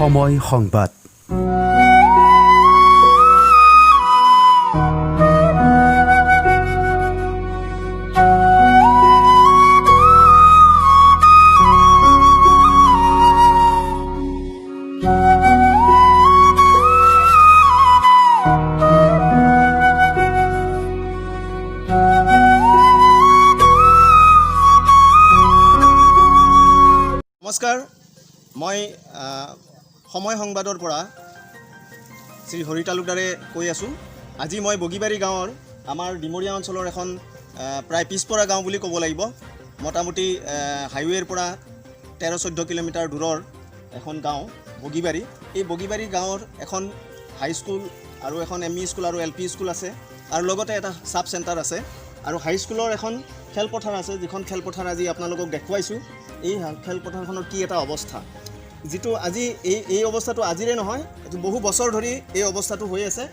সময় সংবাদ। নমস্কাৰ, মই সময় সংবাদৰ পৰা শ্ৰী হৰি তালুকদাৰে কৈ আছোঁ। আজি মই বগীবাৰী গাঁৱৰ আমাৰ ডিমৰীয়া অঞ্চলৰ এখন প্ৰায় পিছপৰা গাঁও বুলি ক'ব লাগিব। মোটামুটি হাইৱেৰ পৰা 13-14 কিলোমিটাৰ দূৰৰ এখন গাঁও বগীবাৰী। এই বগীবাৰী গাঁৱৰ এখন হাইস্কুল আৰু এখন ME স্কুল আৰু LP স্কুল আছে, আৰু লগতে এটা ছাব চেণ্টাৰ আছে, আৰু হাইস্কুলৰ এখন খেলপথাৰ আছে, যিখন খেলপথাৰ আজি আপোনালোকক দেখুৱাইছোঁ। এই খেলপথাৰখনৰ কি এটা অৱস্থা, যিটো আজি এই অৱস্থাটো আজিৰে নহয়, এইটো বহু বছৰ ধৰি এই অৱস্থাটো হৈ আছে।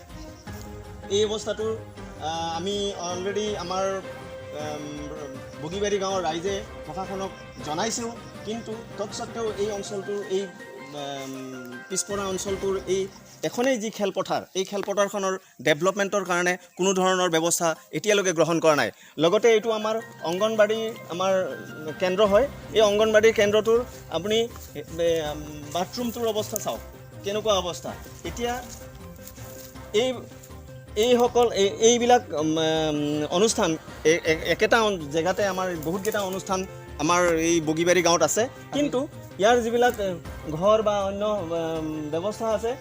এই অৱস্থাটো আমি অলৰেডি আমাৰ বগীবাৰী গাঁৱৰ ৰাইজে প্ৰশাসনক জনাইছোঁ, কিন্তু তৎসত্ত্বেও এই অঞ্চলটোৰ এই পিছপৰা অঞ্চলটোৰ এই এখনেই যি খেলপথাৰ, এই খেলপথাৰখনৰ ডেভেলপমেণ্টৰ কাৰণে কোনো ধৰণৰ ব্যৱস্থা এতিয়ালৈকে গ্ৰহণ কৰা নাই। লগতে এইটো আমাৰ অংগনবাড়ী আমাৰ কেন্দ্ৰ হয়। এই অংগনবাড়ী কেন্দ্ৰটোৰ আপুনি বাথৰুমটোৰ অৱস্থা চাওক, কেনেকুৱা অৱস্থা। এতিয়া এইবিলাক অনুষ্ঠান একেটা জেগাতে আমাৰ বহুতকেইটা অনুষ্ঠান আমাৰ এই বগীবাৰী গাঁৱত আছে, কিন্তু ইয়াৰ যিবিলাক ঘৰ বা অন্য ব্যৱস্থা আছে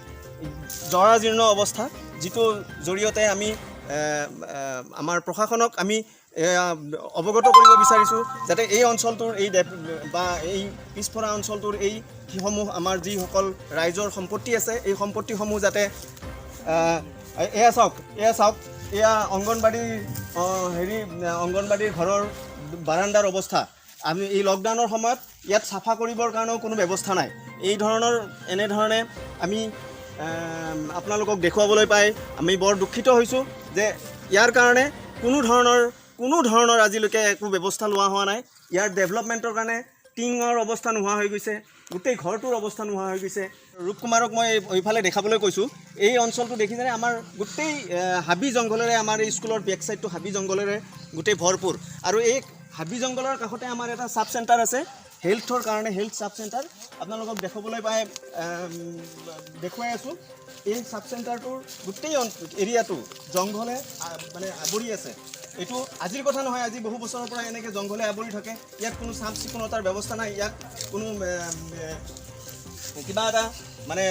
জৰাজীৰ্ণ অৱস্থা, যিটো জৰিয়তে আমি আমাৰ প্ৰশাসনক আমি অৱগত কৰিব বিচাৰিছোঁ, যাতে এই অঞ্চলটোৰ বা এই পিছপৰা অঞ্চলটোৰ এই যিসমূহ আমাৰ যিসকল ৰাইজৰ সম্পত্তি আছে, এই সম্পত্তিসমূহ যাতে এয়া চাওক এয়া অংগনবাড়ীৰ ঘৰৰ বাৰাণ্ডাৰ অৱস্থা। আমি এই লকডাউনৰ সময়ত ইয়াত চাফা কৰিবৰ কাৰণেও কোনো ব্যৱস্থা নাই। এনেধৰণে আমি আপোনালোকক দেখুৱাবলৈ পাই আমি বৰ দুখিত হৈছোঁ যে ইয়াৰ কাৰণে কোনো ধৰণৰ আজিলৈকে একো ব্যৱস্থা লোৱা হোৱা নাই। ইয়াৰ ডেভেলপমেণ্টৰ কাৰণে টিঙৰ অৱস্থা নোহোৱা হৈ গৈছে, গোটেই ঘৰটোৰ অৱস্থা নোহোৱা হৈ গৈছে। ৰূপকুমাৰক মই এইফালে দেখাবলৈ কৈছোঁ। এই অঞ্চলটো দেখিছেনে, আমাৰ গোটেই হাবি জংঘলেৰে, আমাৰ এই স্কুলৰ বেক চাইডটো হাবি জংঘলেৰে গোটেই ভৰপূৰ, আৰু এই হাবি জংঘলৰ কাষতে আমাৰ এটা ছাব চেণ্টাৰ আছে হেল্থৰ কাৰণে, হেল্থ ছাব চেণ্টাৰ আপোনালোকক দেখাবলৈ পাই দেখুৱাই আছোঁ। এই ছাব চেণ্টাৰটোৰ গোটেই এৰিয়াটো জংঘলে মানে আৱৰি আছে। এইটো আজিৰ কথা নহয়, আজি বহু বছৰৰ পৰা এনেকৈ জংঘলে আৱৰি থাকে। ইয়াত কোনো চাফ চিকুণতাৰ ব্যৱস্থা নাই, ইয়াত কোনো কিবা এটা মানে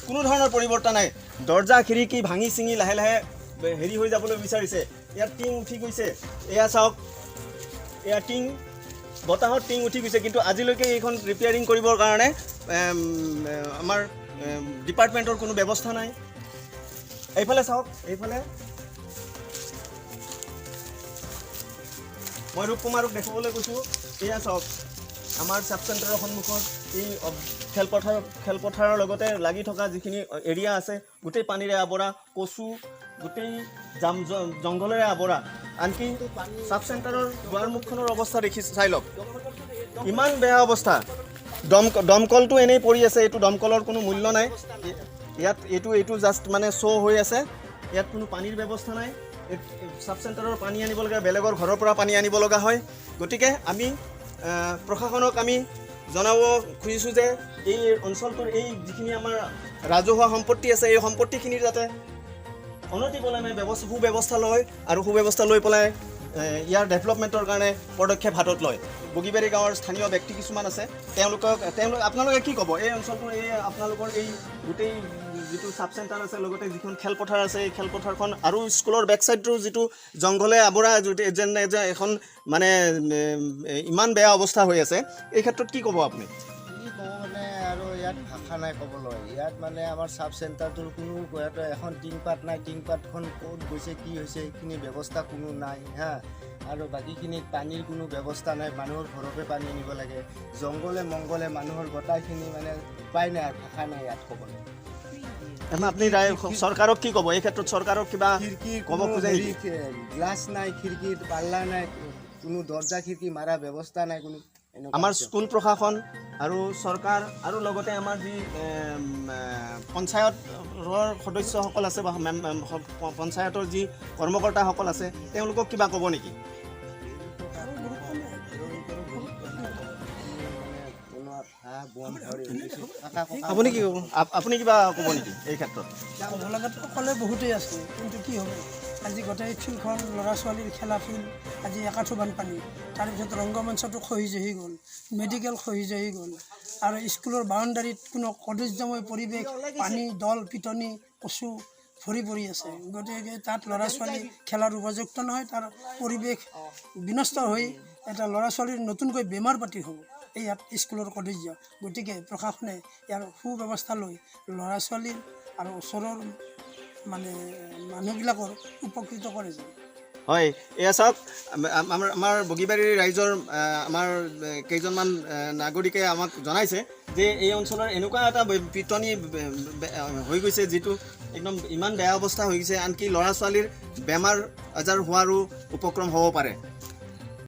কোনো ধৰণৰ পৰিৱৰ্তন নাই। দৰ্জা খিৰিকী ভাঙি চিঙি লাহে লাহে হেৰি হৈ যাবলৈ বিচাৰিছে। ইয়াত টিং উঠি গৈছে, এয়া চাওক, এয়া টিং, বতাহত টিং উঠি গৈছে, কিন্তু আজিলৈকে এইখন ৰিপেয়াৰিং কৰিবৰ কাৰণে আমাৰ ডিপাৰ্টমেণ্টৰ কোনো ব্যৱস্থা নাই। এইফালে চাওক, এইফালে মই ৰূপকুমাৰক দেখাবলৈ কৈছোঁ। এয়া চাওক, আমাৰ ছাব চেণ্টাৰৰ সন্মুখত এই খেলপথাৰৰ লগতে লাগি থকা যিখিনি এৰিয়া আছে, গোটেই পানীৰে আৱৰা, কচু গোটেই জংঘলেৰে আৱৰা। আনকি ছাব চেণ্টাৰৰ দুৱাৰমুখখনৰ অৱস্থা চাই লওক, ইমান বেয়া অৱস্থা। দমকলটো এনেই পৰি আছে, এইটো দমকলৰ কোনো মূল্য নাই ইয়াত। এইটো জাষ্ট মানে শ্ব' হৈ আছে, ইয়াত কোনো পানীৰ ব্যৱস্থা নাই। ছাব চেণ্টাৰৰ পানী আনিব লগা, বেলেগৰ ঘৰৰ পৰা পানী আনিব লগা হয়। গতিকে আমি প্ৰশাসনক আমি জনাব খুজিছোঁ যে এই অঞ্চলটোৰ এই যিখিনি আমাৰ ৰাজহুৱা সম্পত্তি আছে, এই সম্পত্তিখিনিৰ যাতে অনতিপলমে সুব্যৱস্থা লয়, আৰু সুব্যৱস্থা লৈ পেলাই ইয়াৰ ডেভেলপমেণ্টৰ কাৰণে পদক্ষেপ হাতত লয়। বগীবাৰী গাঁৱৰ স্থানীয় ব্যক্তি কিছুমান আছে, আপোনালোকে কি ক'ব? এই অঞ্চলটোৰ আপোনালোকৰ এই গোটেই যিটো ছাব চেণ্টাৰ আছে, লগতে যিখন খেলপথাৰ আছে, এই খেলপথাৰখন আৰু স্কুলৰ বেক চাইডটোৰ যিটো জংঘলে আৱৰা এখন মানে ইমান বেয়া অৱস্থা হৈ আছে, এই ক্ষেত্ৰত কি ক'ব আপুনি? মানে আৰু ইয়াত ভাষা নাই ক'বলৈ। ইয়াত মানে আমাৰ ছাব চেণ্টাৰটোৰ কোনো এখন টিংপাত নাই, টিংপাতখন ক'ত গৈছে, কি হৈছে, সেইখিনি ব্যৱস্থা কোনো নাই হা। আৰু বাকীখিনিত পানীৰ কোনো ব্যৱস্থা নাই, মানুহৰ ঘৰতে পানী আনিব লাগে। জংঘলে মংগলে মানুহৰ গোটাইখিনি মানে উপায় নাই, ভাষা নাই ইয়াত ক'বলৈ। আপুনি চৰকাৰক কি ক'ব এই ক্ষেত্ৰত? চৰকাৰক কিবা ক'ব খোজে? গ্লাছ নাই, খিৰিকীত পাল্লা নাই, কোনো দৰ্জা খিৰিকী মাৰা ব্যৱস্থা নাই কোনো। আমাৰ স্কুল প্ৰশাসন আৰু চৰকাৰ আৰু লগতে আমাৰ যি পঞ্চায়তৰ সদস্যসকল আছে বা পঞ্চায়তৰ যি কৰ্মকৰ্তাসকল আছে তেওঁলোকক কিবা ক'ব নেকি? আপুনি কি ক'ব? আপুনি কিবা ক'ব নেকি এই ক্ষেত্ৰত? ক'ব লগাটো ক'লে বহুতেই আছে, কিন্তু কি হ'ব, আজি গোটেই ফিল্ডখন ল'ৰা ছোৱালীৰ খেলা ফিল্ড আজি একাঠো বানপানী, তাৰপিছত ৰংগমঞ্চটো খহি জহি গ'ল, মেডিকেল খহি জহি গ'ল, আৰু স্কুলৰ বাউণ্ডাৰীত কোনো কদৰ্যময় পৰিৱেশ, পানী দল পিটনি কচু ভৰি পৰি আছে। গতিকে তাত ল'ৰা ছোৱালী খেলাৰ উপযুক্ত নহয়, তাৰ পৰিৱেশ বিনষ্ট হৈ এটা ল'ৰা ছোৱালীৰ নতুনকৈ বেমাৰ পাতি হ'ব এই ইয়াত স্কুলৰ কদৰ্য। গতিকে প্ৰশাসনে ইয়াৰ সুব্যৱস্থা লৈ ল'ৰা ছোৱালীৰ আৰু ওচৰৰ মানে মানুহবিলাকৰ উপকৃত কৰে যেন। হয়, এয়া চাওক, আমাৰ বগীবাৰীৰ ৰাইজৰ আমাৰ কেইজনমান নাগৰিকে আমাক জনাইছে যে এই অঞ্চলৰ এনেকুৱা এটা পিটনি হৈ গৈছে যিটো একদম ইমান বেয়া অৱস্থা হৈ গৈছে, আনকি ল'ৰা ছোৱালীৰ বেমাৰ আজাৰ হোৱাৰো উপক্ৰম হ'ব পাৰে।